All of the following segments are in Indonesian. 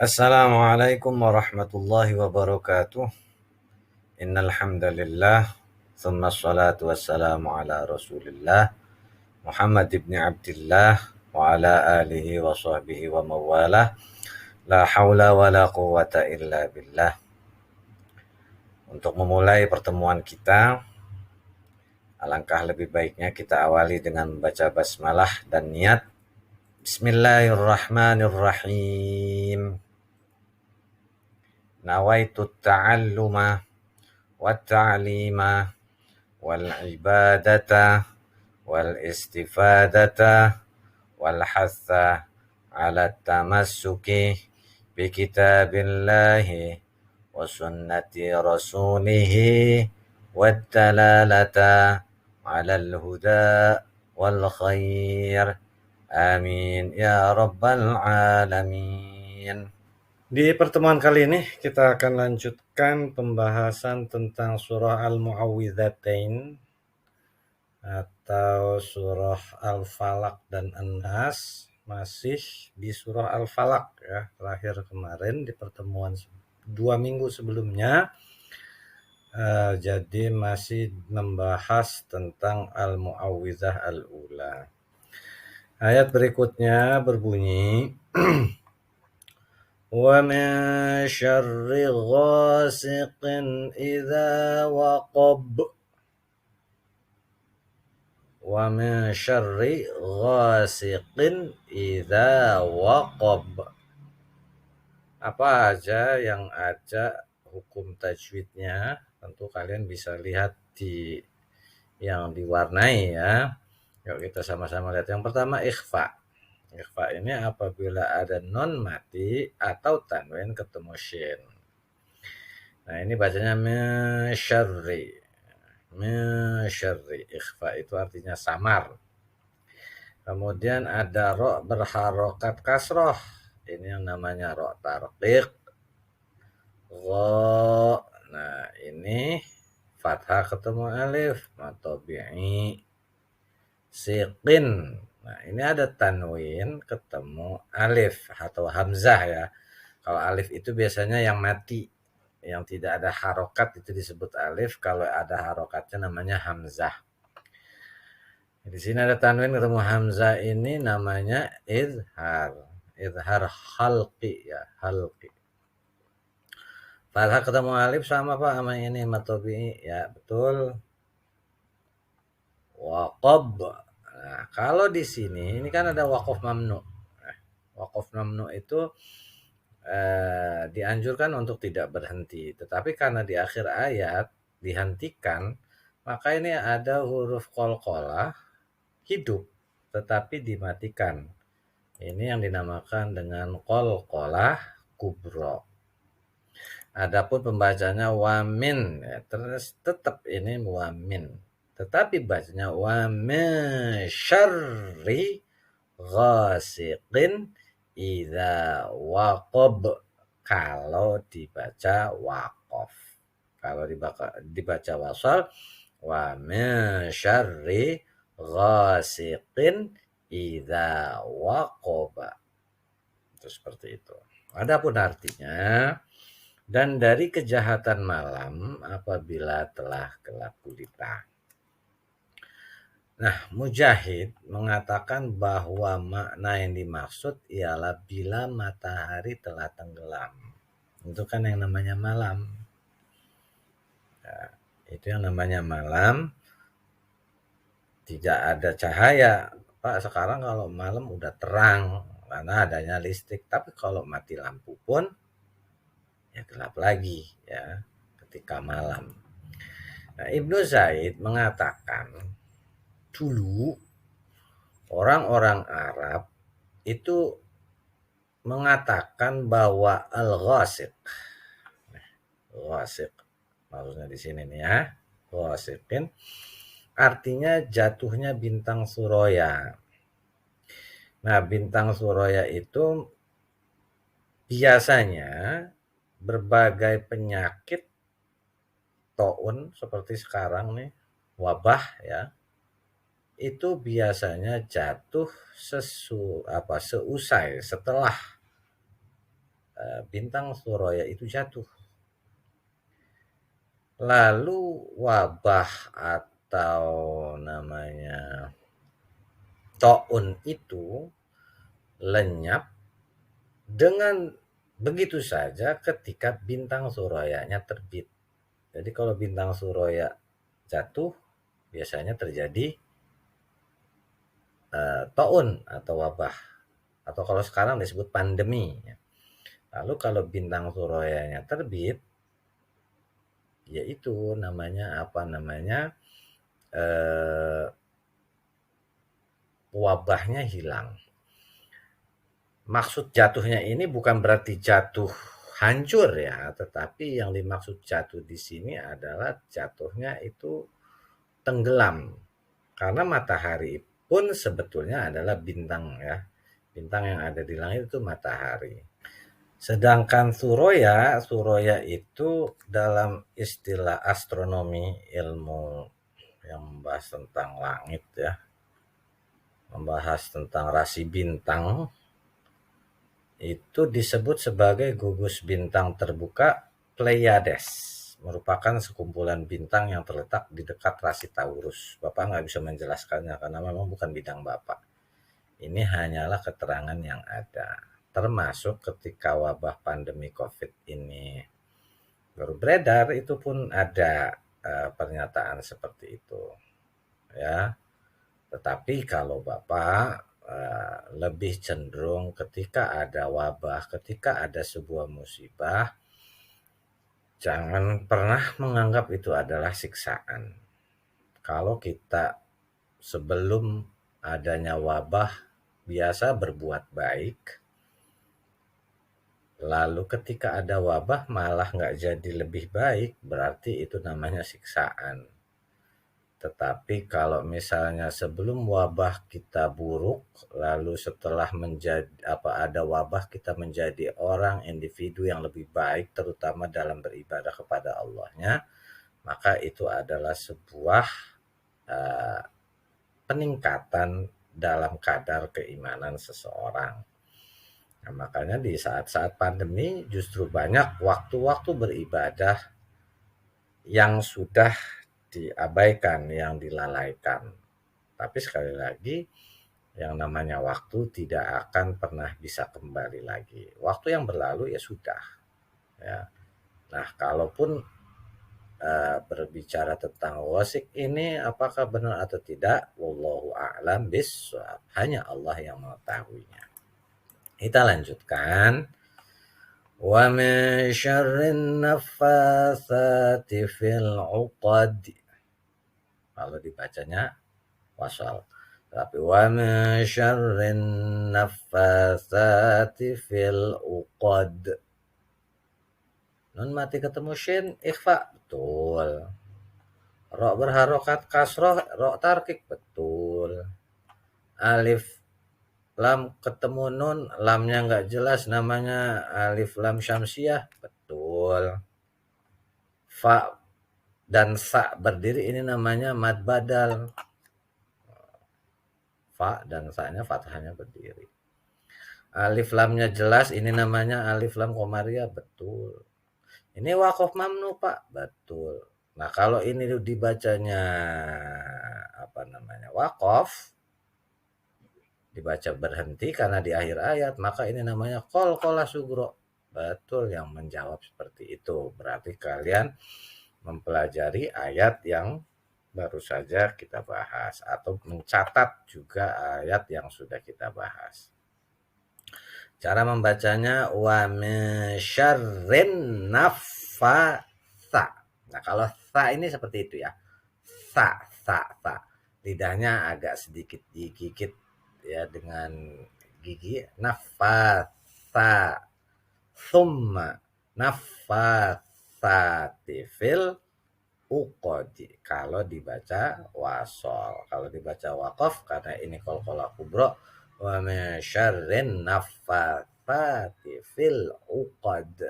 Assalamualaikum warahmatullahi wabarakatuh. Innal hamdalillah, tsumma shalatu wassalamu ala Rasulillah Muhammad ibn Abdillah wa ala alihi wa sahbihi wa mawalah. La haula wa la quwata illa billah. Untuk memulai pertemuan kita, alangkah lebih baiknya kita awali dengan membaca basmalah dan niat. Bismillahirrahmanirrahim. Nawaitu ta'alluma والتعليم والعبادة والاستفادة والحث على التمسك بكتاب الله وسنة رسوله والدلالة على الهدى والخير آمين يا رب العالمين. Di pertemuan kali ini kita akan lanjutkan pembahasan tentang surah Al-Mu'awwidzatain atau surah Al-Falaq dan An-Nas, masih di surah Al-Falaq ya, terakhir kemarin di pertemuan 2 minggu sebelumnya. Jadi masih membahas tentang Al-Mu'awwidzah Al-Ula. Ayat berikutnya berbunyi وَمِن شَرِّ غَاسِقٍ إِذَا وَقَبَ وَمِن شَرِّ غَاسِقٍ إِذَا وَقَبَ. Apa aja yang ada hukum tajwidnya, tentu kalian bisa lihat di yang diwarnai ya. Yuk kita sama-sama lihat. Yang pertama ikhfa. Ikhfa ini apabila ada non mati atau tanwin ketemu shin. Nah ini bacanya mesyarri. Mesyarri. Ikhfa itu artinya samar. Kemudian ada ro berharokat kasroh. Ini yang namanya ro tarqiq. Ro. Nah ini fathah ketemu alif. Matobi'i. Siqin. Nah, ini ada tanwin ketemu alif atau hamzah ya. Kalau alif itu biasanya yang mati, yang tidak ada harokat itu disebut alif. Kalau ada harokatnya namanya hamzah. Di sini ada tanwin ketemu hamzah, ini namanya idhar. Idhar halqi ya, halqi. Fathah ketemu alif sama Pak sama ini matobi ya, betul. Waqab. Nah, kalau di sini ini kan ada waqaf mamnu. Waqaf mamnu itu dianjurkan untuk tidak berhenti. Tetapi karena di akhir ayat dihentikan, maka ini ada huruf qalqalah hidup tetapi dimatikan. Ini yang dinamakan dengan qalqalah kubra. Adapun pembacanya wamin, ya, terus tetap ini wamin. Tetapi bacanya wa min syarri ghasiqin idza waqab kalau dibaca waqaf. Kalau dibaca wasal wa min syarri ghasiqin idza waqaba. Itu seperti itu. Adapun artinya, dan dari kejahatan malam apabila telah gelap gulita. Nah, Mujahid mengatakan bahwa makna yang dimaksud ialah bila matahari telah tenggelam. Itu kan yang namanya malam. Ya, itu yang namanya malam. Tidak ada cahaya. Pak, sekarang kalau malam udah terang karena adanya listrik. Tapi kalau mati lampu pun ya gelap lagi ya ketika malam. Nah, Ibnu Zaid mengatakan dulu orang-orang Arab itu mengatakan bahwa al-ghasiq. Ghasiq maksudnya di sini nih ya. Ghasiqin artinya jatuhnya bintang Suroya. Nah, bintang Suroya itu biasanya berbagai penyakit taun seperti sekarang nih, wabah ya. Itu biasanya jatuh seusai setelah bintang Suroya itu jatuh. Lalu wabah atau namanya taun itu lenyap dengan begitu saja ketika bintang Suroyanya terbit. Jadi kalau bintang Suroya jatuh, biasanya terjadi taun atau wabah, atau kalau sekarang disebut pandemi. Lalu kalau bintang Suroyanya terbit, yaitu namanya apa namanya eh, wabahnya hilang. Maksud jatuhnya ini bukan berarti jatuh hancur ya, tetapi yang dimaksud jatuh di sini adalah jatuhnya itu tenggelam. Karena matahari pun sebetulnya adalah bintang ya. Bintang yang ada di langit itu matahari. Sedangkan Suroya, Suroya itu dalam istilah astronomi, ilmu yang membahas tentang langit ya, membahas tentang rasi bintang, itu disebut sebagai gugus bintang terbuka Pleiades, merupakan sekumpulan bintang yang terletak di dekat rasi Taurus. Bapak nggak bisa menjelaskannya karena memang bukan bidang Bapak. Ini hanyalah keterangan yang ada. Termasuk ketika wabah pandemi COVID ini baru beredar, itu pun ada pernyataan seperti itu. Ya, tetapi kalau Bapak lebih cenderung ketika ada wabah, ketika ada sebuah musibah, jangan pernah menganggap itu adalah siksaan. Kalau kita sebelum adanya wabah biasa berbuat baik, lalu ketika ada wabah malah nggak jadi lebih baik, berarti itu namanya siksaan. Tetapi kalau misalnya sebelum wabah kita buruk, lalu setelah ada wabah kita menjadi orang individu yang lebih baik, terutama dalam beribadah kepada Allahnya, maka itu adalah sebuah uh, peningkatan dalam kadar keimanan seseorang. Nah, makanya di saat-saat pandemi justru banyak waktu-waktu beribadah yang sudah diabaikan, yang dilalaikan. Tapi sekali lagi, yang namanya waktu tidak akan pernah bisa kembali lagi. Waktu yang berlalu ya sudah. Ya. Nah, kalaupun berbicara tentang wasik ini apakah benar atau tidak, wallahu a'lam bishawab. Hanya Allah yang mengetahuinya. Kita lanjutkan. Wa min syarrin naffatsati fil 'uqad. Kalau dibacanya wasal. Tapi wa min syarrin naffatsati fil 'uqad. Nun mati ketemu shin ikhfa, betul. Ro berharokat kasroh, ro tarkik, betul. Alif lam ketemu nun, lamnya nggak jelas, namanya alif lam syamsiah, betul. Fa dan sa berdiri, ini namanya mad badal. Fa dan sa-nya fathahnya berdiri. Alif lamnya jelas, ini namanya alif lam komaria, betul. Ini wakof mamnu Pak, betul. Nah kalau ini dibacanya apa namanya wakof, dibaca berhenti karena di akhir ayat, maka ini namanya kolkola sugro. Betul, yang menjawab seperti itu. Berarti kalian mempelajari ayat yang baru saja kita bahas atau mencatat juga ayat yang sudah kita bahas. Cara membacanya wa syarrin nafasa. Nah, kalau sa ini seperti itu ya. Sa. Lidahnya agak sedikit digigit ya dengan gigi. Nafasa. Thumma nafasati fil uqodi. Kalau dibaca wasol. Kalau dibaca waqaf karena ini qalqalah kubra, wa min syarrin naffatsati fil uqad.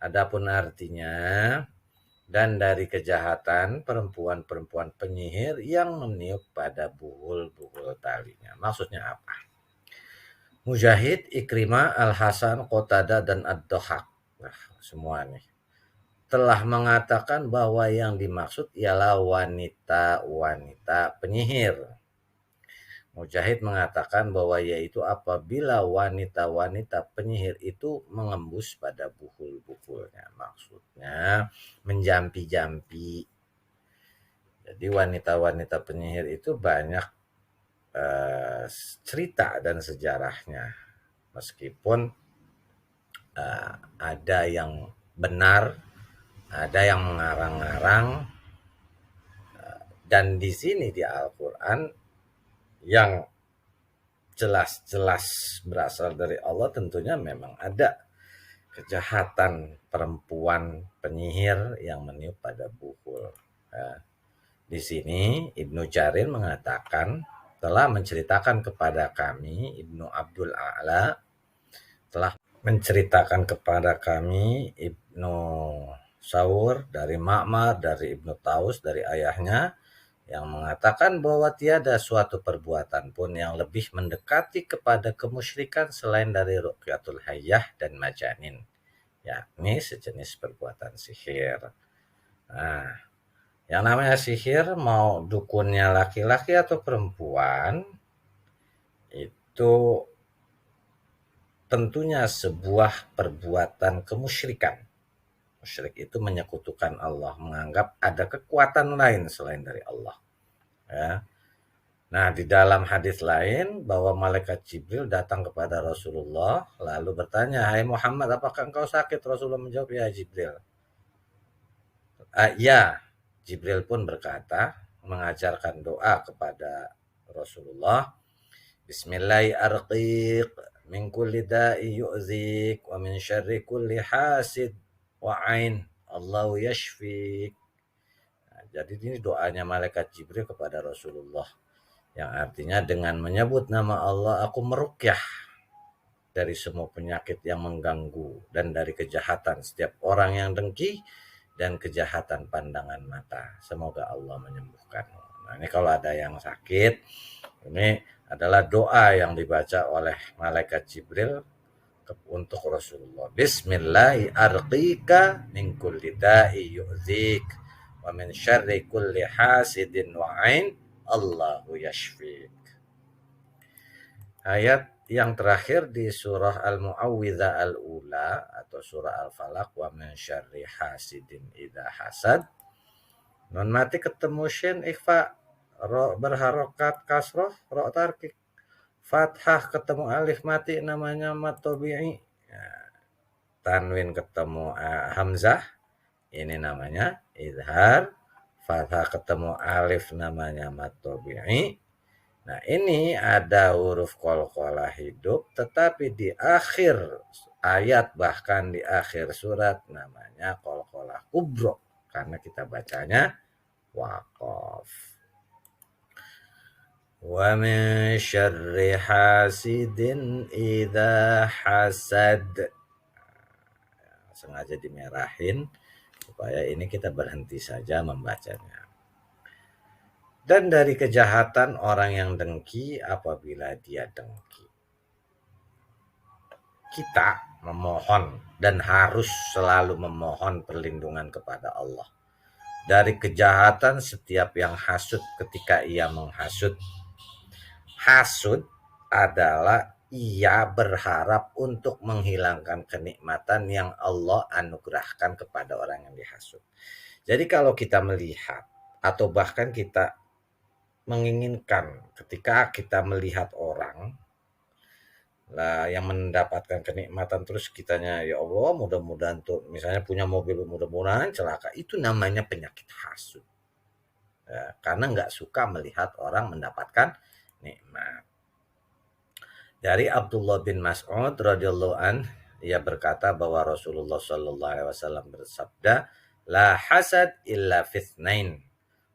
Adapun artinya, dan dari kejahatan perempuan-perempuan penyihir yang meniup pada buhul-buhul talinya. Maksudnya apa? Mujahid, Ikrimah, Al-Hasan, Qatadah, dan Ad-Dhahak. Nah, semua nih telah mengatakan bahwa yang dimaksud ialah wanita-wanita penyihir. Mujahid mengatakan bahwa yaitu apabila wanita-wanita penyihir itu mengembus pada buhul-buhulnya. Maksudnya menjampi-jampi. Jadi wanita-wanita penyihir itu banyak cerita dan sejarahnya. Meskipun ada yang benar, ada yang mengarang-arang, dan di sini di Al-Quran yang jelas-jelas berasal dari Allah tentunya memang ada kejahatan perempuan penyihir yang meniup pada buhul. Di sini Ibnu Jarir mengatakan telah menceritakan kepada kami, Ibnu Abdul A'la telah menceritakan kepada kami, Ibnu Saur dari Ma'mar, dari Ibnu Taus, dari ayahnya, yang mengatakan bahwa tiada suatu perbuatan pun yang lebih mendekati kepada kemusyrikan selain dari ruqyatul hayyah dan majanin, yakni sejenis perbuatan sihir. Nah, yang namanya sihir mau dukunnya laki-laki atau perempuan, itu tentunya sebuah perbuatan kemusyrikan. Musyrik itu menyekutukan Allah, menganggap ada kekuatan lain selain dari Allah. Ya. Nah, di dalam hadis lain bahwa malaikat Jibril datang kepada Rasulullah lalu bertanya, "Hai Muhammad, apakah engkau sakit?" Rasulullah menjawab, "Ya Jibril." Ya, Jibril pun berkata, mengajarkan doa kepada Rasulullah, "Bismillahirrahmanirrahim, min kulli da'i yu'zik wa min syarri kulli hasid wa ain, Allahu yashfik." Nah, jadi ini doanya malaikat Jibril kepada Rasulullah, yang artinya dengan menyebut nama Allah aku meruqyah dari semua penyakit yang mengganggu dan dari kejahatan setiap orang yang dengki dan kejahatan pandangan mata. Semoga Allah menyembuhkan. Nah, ini kalau ada yang sakit, ini adalah doa yang dibaca oleh malaikat Jibril untuk Rasulullah. Bismillahirrahmanirrahim, min kulli da'i yu'zik wa min syarri kulli hasidin wa ain, Allahu yashfik. Ayat yang terakhir di surah Al-Mu'awwidzah Al-Ula atau surah Al-Falaq, wa min syarri hasidin idza hasad. Nun mati ketemu shin ikhfa, ro berharokat kasroh, ro tarkik. Fathah ketemu alif mati namanya mat tabi'i. Ya, tanwin ketemu hamzah, ini namanya idhar. Fathah ketemu alif namanya mat tabi'i. Nah, ini ada huruf qalqalah hidup, tetapi di akhir ayat bahkan di akhir surat namanya qalqalah kubro, karena kita bacanya waqaf. Wa min syarri hasidin idza hasad. Sengaja dimerahin supaya ini kita berhenti saja membacanya. Dan dari kejahatan orang yang dengki apabila dia dengki. Kita memohon dan harus selalu memohon perlindungan kepada Allah dari kejahatan setiap yang hasud ketika ia menghasut. Hasud adalah ia berharap untuk menghilangkan kenikmatan yang Allah anugerahkan kepada orang yang dihasut. Jadi kalau kita melihat atau bahkan kita menginginkan ketika kita melihat orang lah yang mendapatkan kenikmatan, terus kitanya ya Allah mudah-mudahan tuh misalnya punya mobil mudah-mudahan celaka, itu namanya penyakit hasud. Ya, karena nggak suka melihat orang mendapatkan nikmat. Dari Abdullah bin Mas'ud radhiyallahu an, ia berkata bahwa Rasulullah sallallahu alaihi wasallam bersabda, "La hasad illa fitnain.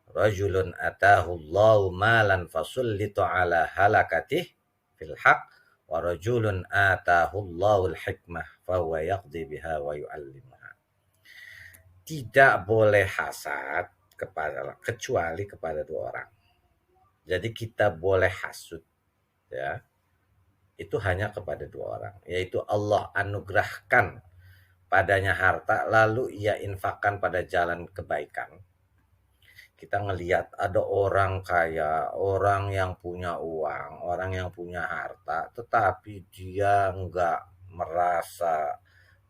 Rajulun atahu Allahu malan fasullitu ala halakatih fil haq, wa rajulun atahu Allahu al-hikmah fahuwa yaqdi biha wa yu'allimuha." Tidak boleh hasad kecuali kepada dua orang. Jadi kita boleh hasud, ya. itu hanya kepada dua orang, yaitu Allah anugerahkan padanya harta lalu ia infakkan pada jalan kebaikan. Kita ngelihat ada orang kaya, orang yang punya uang, orang yang punya harta, tetapi dia nggak merasa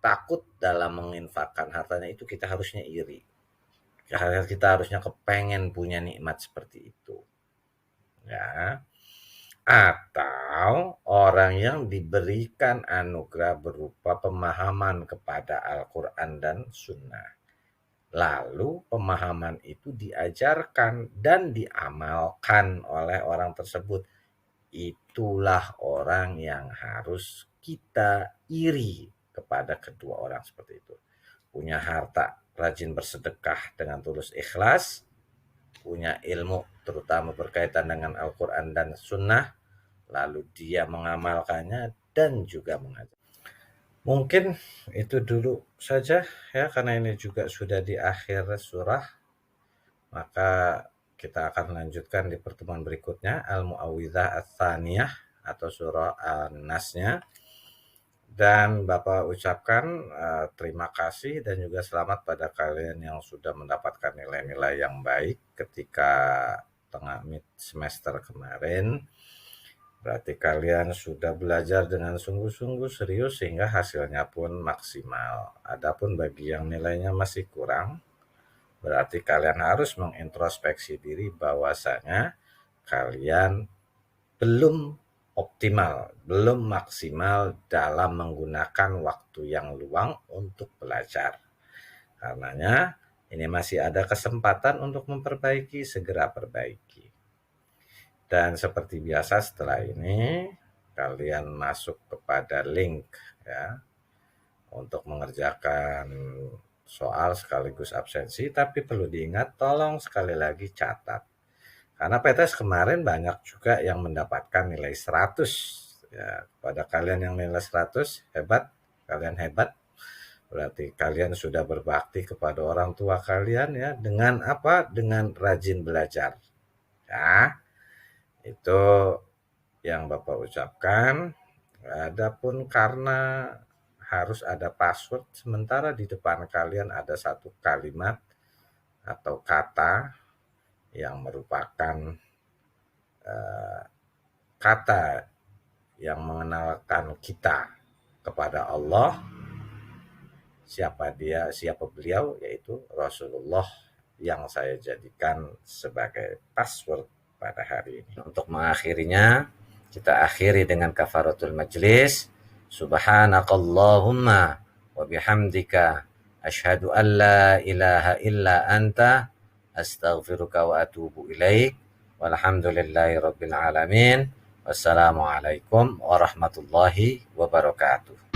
takut dalam menginfakkan hartanya, itu kita harusnya iri. Kita harusnya kepengen punya nikmat seperti itu. Ya. Atau orang yang diberikan anugerah berupa pemahaman kepada Al-Quran dan Sunnah. Lalu pemahaman itu diajarkan dan diamalkan oleh orang tersebut. Itulah orang yang harus kita iri kepada kedua orang seperti itu. Punya harta, rajin bersedekah dengan tulus ikhlas, punya ilmu terutama berkaitan dengan Al-Quran dan Sunnah, lalu dia mengamalkannya dan juga mengajar. Mungkin itu dulu saja ya, karena ini juga sudah di akhir surah. Maka kita akan lanjutkan di pertemuan berikutnya, Al-Mu'awwidhah Ats-Tsaniyah atau surah An-Nasnya. Dan Bapak ucapkan terima kasih dan juga selamat pada kalian yang sudah mendapatkan nilai-nilai yang baik ketika tengah mid semester kemarin. Berarti kalian sudah belajar dengan sungguh-sungguh serius sehingga hasilnya pun maksimal. Adapun bagi yang nilainya masih kurang, berarti kalian harus mengintrospeksi diri bahwasanya kalian belum optimal, belum maksimal dalam menggunakan waktu yang luang untuk belajar. Karenanya ini masih ada kesempatan untuk memperbaiki, segera perbaiki. Dan seperti biasa setelah ini kalian masuk kepada link ya untuk mengerjakan soal sekaligus absensi, tapi perlu diingat tolong sekali lagi catat. Karena PTS kemarin banyak juga yang mendapatkan nilai 100 ya. Pada kalian yang nilai 100 hebat, kalian hebat. Berarti kalian sudah berbakti kepada orang tua kalian ya, dengan apa? Dengan rajin belajar. Ya. Itu yang Bapak ucapkan. Adapun karena harus ada password, sementara di depan kalian ada satu kalimat atau kata yang merupakan kata yang mengenalkan kita kepada Allah. Siapa dia, siapa beliau, yaitu Rasulullah yang saya jadikan sebagai password pada hari ini. Untuk mengakhirinya, kita akhiri dengan kafaratul majlis. Subhanakallahumma wa bihamdika asyhadu an la ilaha illa anta astaghfiruka wa atubu ilaik. Walhamdulillahi rabbil alamin. Wassalamualaikum warahmatullahi wabarakatuh.